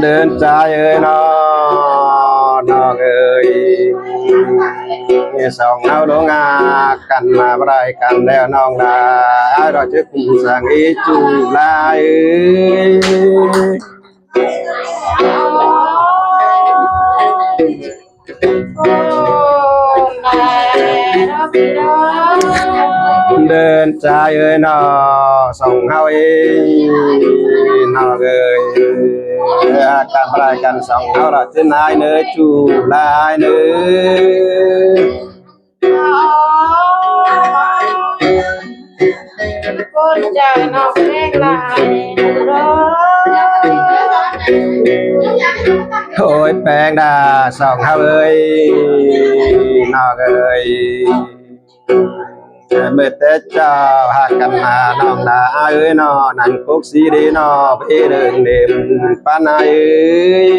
เดินใจเอ้ยนอนอเอ้ยสองเอาดวงอากันมาบรายกันแล้วน้องดาเราจะคุ้มสังอีจูลายเดินใจเอ้ยนอส่งเฮาเองนอเอ้ยการบรายกันส่งเฮาเราจะนายเนื้อจูลายเนื้อคนใจนอกแม่ลายโอ้ยแปลงดาส่องเฮาเอ้ยนอกเอ้ยเมื่อแต่เจ้าหากกันมาน้องดาเอ้ยนอนั่นกุกสีดีนอพี่เดินเด่มปานายเอ้ย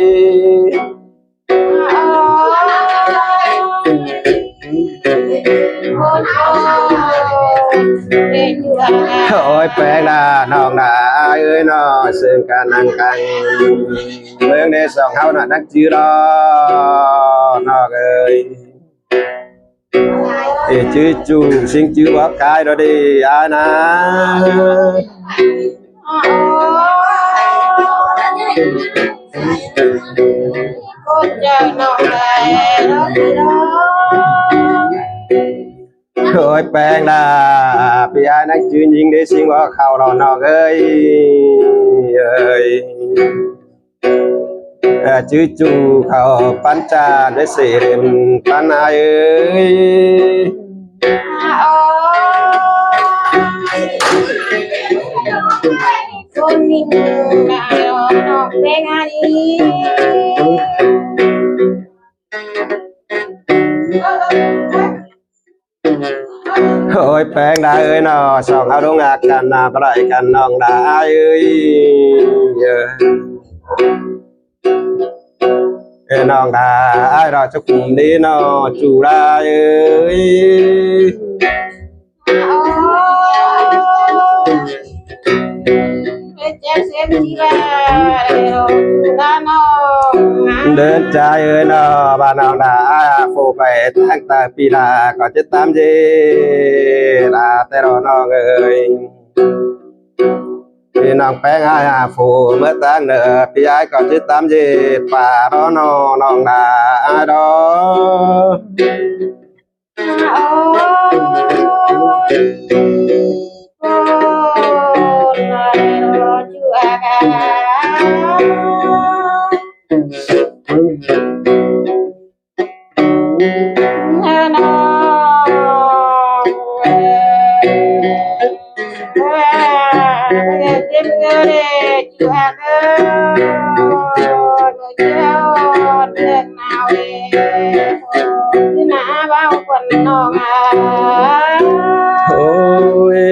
โอ้ยแปลงดาน้องดาเอ้ยนอซึ่งการนั่งกันเมืองในสองเฮาน่ะนักจือรอนอกเอ้ยchứ chú xin chú bác cái đó đi ai na thôi bèn là bị ai nói chưa nhìn để xin qua khẩu đó nó ơi ơi chứ chú khẩu bán trà để xỉ đêm bán ai ơi con mình đã đọc bên anh đi ôi bèn đã ơi nó sòng áo đúng ngạcกันนะไปกันน้องได้เอ้ยน้องได้เราจะคุมดีเนาะจูได้เอ้ยเดินใจเอ้ยเนาะบ้านน้องได้โฟไปตั้งแต่ปีลาก็จะตามเจลาแต่รอน้องเอ้ยพี่น้องแป้งอาฟูเมื่อตั้งเนอพี่ไอ้ก็จะตามเจป่ารอน้องน้องได้ดอโอ้ย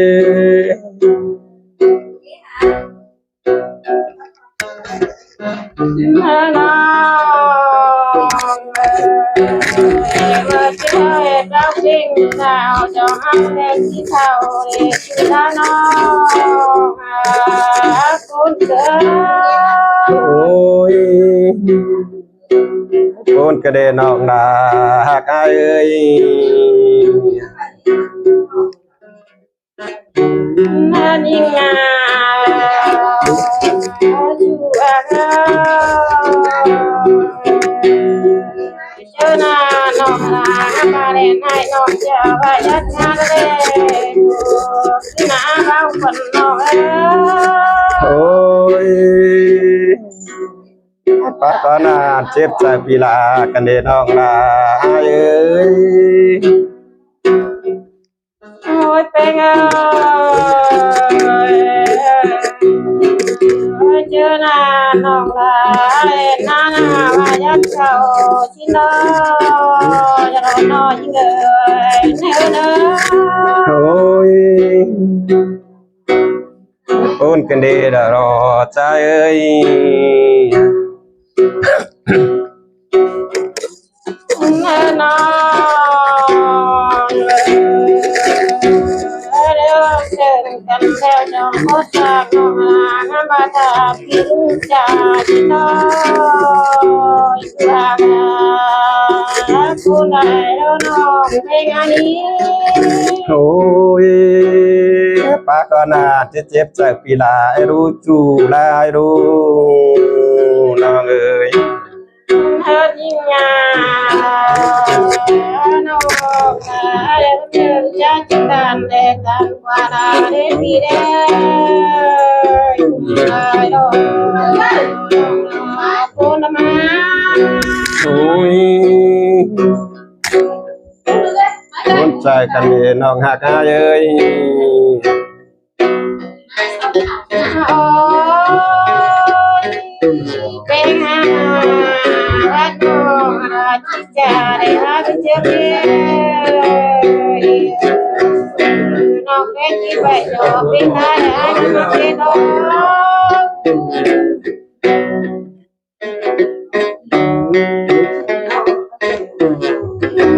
เราเก่งสาวจะเอาแรงที่เท่าเด็กที่ละน้องคนเกิดโอ้ยคนกระเด็นออกดาหักเอ้ยนั่นยังไงอยู่อะไรเจ้าหน้าน้องลามาเล่นให้น้องเจ้าว่ายัดงานเล่นที่หน้าเราคนน้องโอ้ยปะตอนนั้นเจ็บใจปีลากันเด็นออกดาเอ้ยโอ้ยเป็นไง เจอหน้าน้องลาเล่นหน้าว่ายัดเขาชิโนจะรอน้อยยิ่งเลยเนื้อเนื้อ โอ้ยพูนกันดีดรอใจเอ้ย เนื้อน้องเดี๋ยวเจอกันแล้วจะขอจากน้องลาน้ำบาตาพิ้งจ่าชิโนอยู่ห่างคุณได้แล้วน้องเพลงอันนี้ โอ้ยปากก็น่าจะเจ็บจากปีลาไอ้รู้จูลาไอ้รู้น้องเอ้ย เธอยิ่งงามน้องเดินเดินจะจัดการเด็กกันกว่านาเด็กพี่เด็กได้ดอกคุณมา โอ้ยคนใจกันเองน้องหักอาเอ้ย โอ้ยเป็นหารักน้องรักจะได้รักเจ็บน้องเป็นที่ไปจบเป็นได้ไม่เป็นน้อง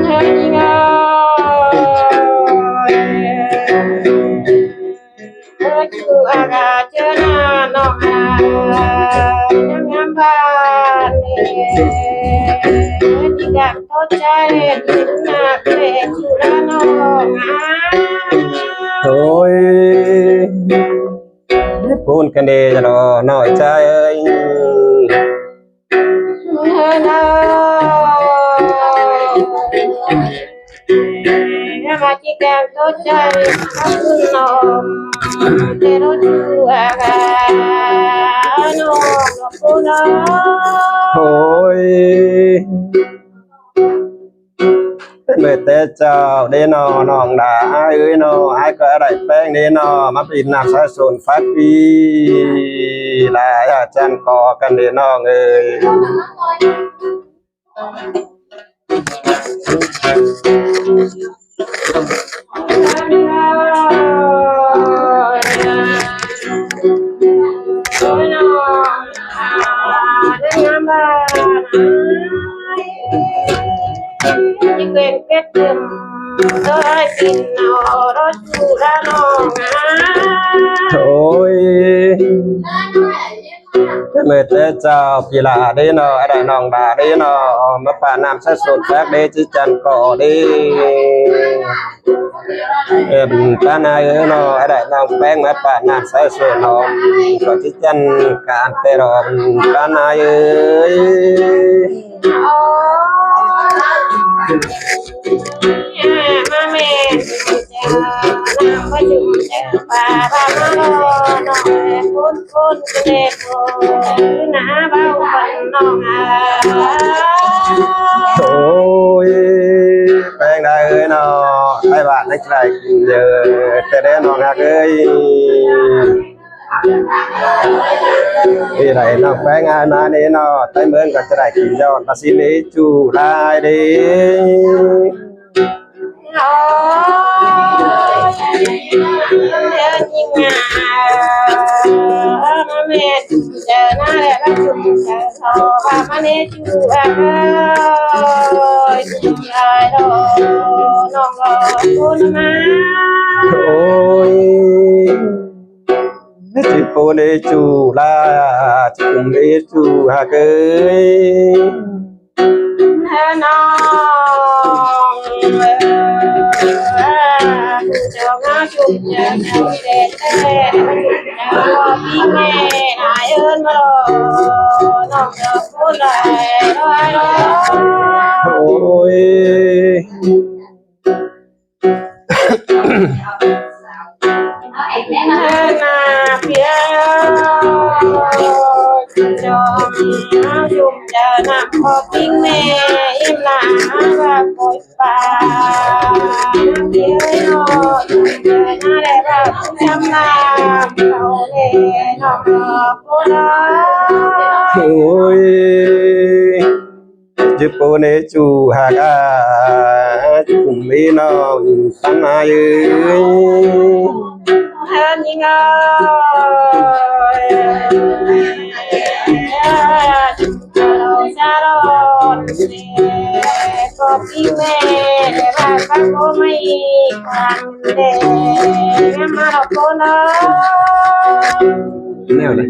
เธอยิ่งเอาเธอคืออากาศเจอหน้าน้องอายังงามบ้านที่อยากเข้าใจถึงหนักเลยชื่อละน้องอา โอ้ยพูนกันดีจะรอน้อยใจเอ้ย มาที่แก้มตัวใจคุณน้องเทโรจูอากาน้องคุณน้อง โอ้ยเมื่อแต่เจ้าได้นอน้องด่าอ้ายเอ้ยนออ้ายก็อะไรแป้งได้นอมาปิดน้ำสายส่วนฟักปีลายอาจารย์ก่อกันได้น้องเอ้ย เป็นเป็ดเดิมเคยกินเอารสชูละน้องอ่ะ โอ้ยเมื่อแต่เจ้าพีลาได้นออะไรน้องด่าได้นอมาป่าน้ำสายส่วนฟักได้จิจันก่อได้ตาหนายเอ้ยนออะไรน้องแป้งมาป่าน้ำสายส่วนน้องก็จิจันการเตะรอตาหนายเอ้ย โอ้มาแม่จะน้ำมาจุ่มจะป่าบ้ามาโลน้องแม่คุณเด็กโอ้หน้าเบาฝันน้องอ่ะ โอ้ยแป้งได้เอ้ยนอไอ้บ้านนักใจกินเยอะแต่ได้น้องหักเอ้ยที่ไหนน้องแป้งงานมานี่นอไต้เมืองก็จะได้กินยอดภาษีนี้จูลายดี โอ้ยเดินยิงมาแม่เจอหน้าแล้วก็จุ่มเจอทอว่ามาเนจูอ่ะจุ่มลายดอกน้องก็คุณมา โอ้ยจิโปเนจูลาจิคุมเนจูฮากเอ้ย เธอน้องเจ้ามาจุ่มเจอเจ้าเด็ดเด็ดมาจุ่มเจอว่าพี่แม่นายเอิญมาน้องจะพูดอะไรด้วย โอ้ย นาเพียจอมจุ่มจะนักพอปิ้งแม่ยิ้มหลาว่าปล่อยปลาเพียนอจุ่มจะน่าได้แบบจำลาเขาเลยน น้องผู้น้อย โอ้ยจะปูเนจูหากาจุ่มมีน้องตั้งนายท่านยังไงเราจะรอดก็พี่แม่บ้านบ้านก็ไม่ความเด็กมาเราคนละ แนวเลย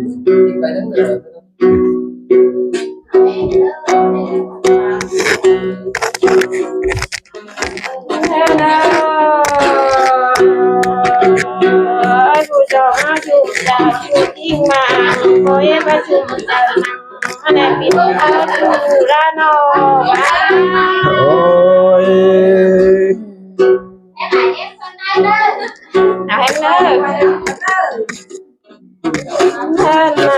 ผู้จองจุดดาวจุดยิ่งมาโอยประชุมเจอนังแนบินเอาดูระนอง โอ้ย เอาให้เลิกท่านมา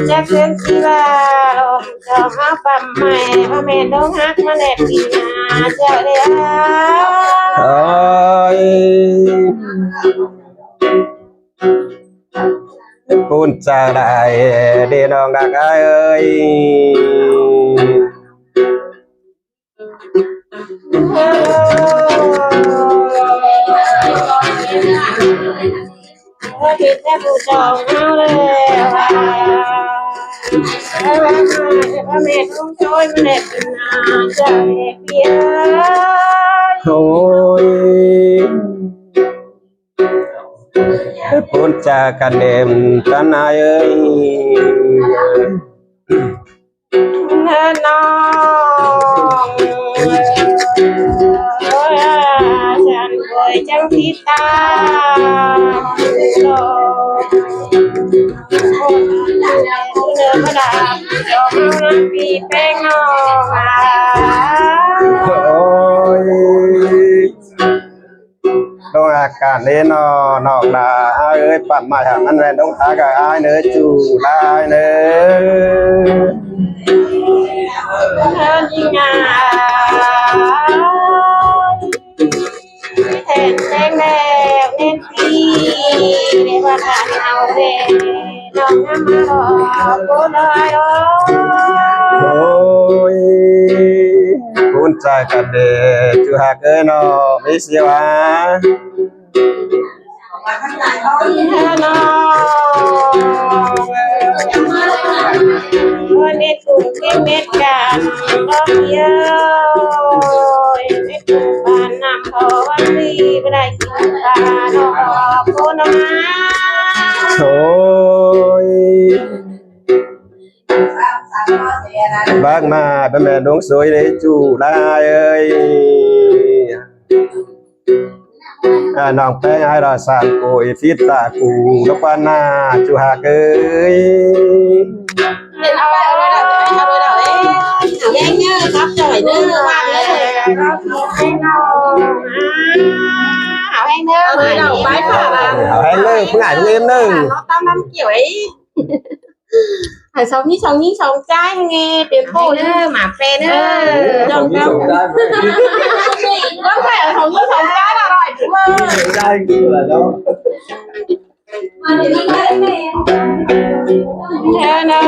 จะเกินที่ว่าลมจะมาปั๊มใหม่พระเมรุต้องฮักมาแนบปีนาเจ้าเดียว โอ้ยปูนจะได้เดน้องดักเอ้ย คิดแต่ผู้จองเอาเลยว่าพระเมรุต้องช่วยมาแนบปีนาเจ้าเดียว โอ้ยปูนจะกันเดมตันนายเอ้ย น้องฉันเคยจังทิตาโลเนื้อมาดาจอมน้ำปีแป้งนองมา โอ้ยต้องอาการเล่นนอกดาเอ้ยปัดมาหามันแวนต้องหากับอ้ายเนื้อจูได้เนื้อ เธอยิ่งงามเห็นแดงแดงเน้นทีในวันนั้นเอาเวน้องน้ำมาหลอกกูเลยโอ้ โอ้ยคุณใจกันเดจูหากเอ้ยนอมิเสียวะ เธอน้องวันนี้ถูกที่เม็ดกันร้องเยอะไม่ถูกบ้านนำพอวันนี้ไม่ได้กินปลาดอกโคนมา โอ้ยบากมาเป็นแม่ดวงสวยในจูได้เอ้ยน้องแป้งให้เราสานโกยฟิตตากูนกปานาจูหากเอ้ย เป็นเอาเลยเอาเลยแย่งเยอะครับจ่อยเนื้อวางเลยเราผิดให้น้องเอาให้เนื้อมาเราไปผ่า เอาให้เลิกเพิ่งอ่านเล่มหนึ่ง nó tao năm kiểu ấy phải sống như sống trai nghe tiếng cô nữa mà phê nữa không không không phải ở sống như sống trai nào rồi cũngได้คืออะไรเนาะ thế nào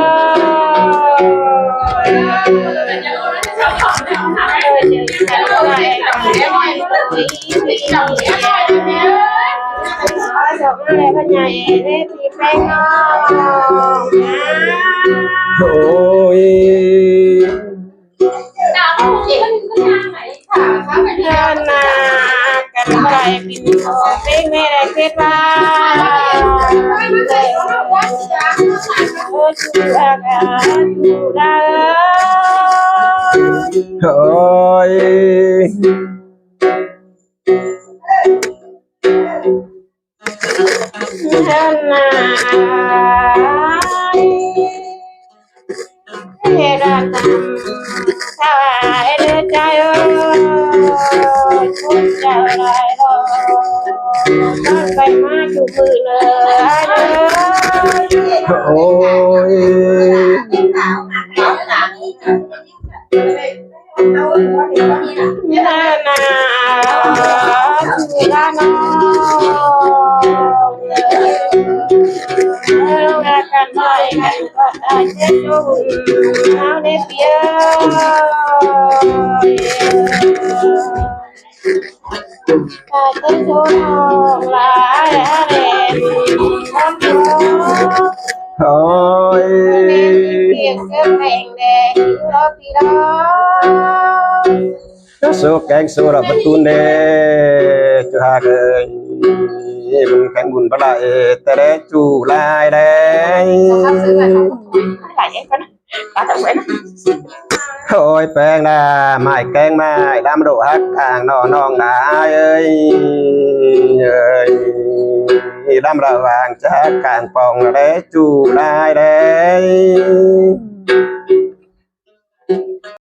sống này bên nhà thế thì phê ngon โอ้ย Hana kan baik itu pengen kitaโอ้ย Hana datang ada cahaya pun cahaya sampai maju berada โอ้ย Hana Hana áo đẹp bia ta tới số hồng là đèn thắp gió thôi kiệt cái mèn đèn đó khi đó số keng số là bất tuân đê cho hà ơi mình khen buồn bắt lại ta đế chủ lại đây thôi bèn là mày keng mày đam độ hát hàng nọ non đá ơi đam ra vàng chắc càng phòng là đế chủ lại đây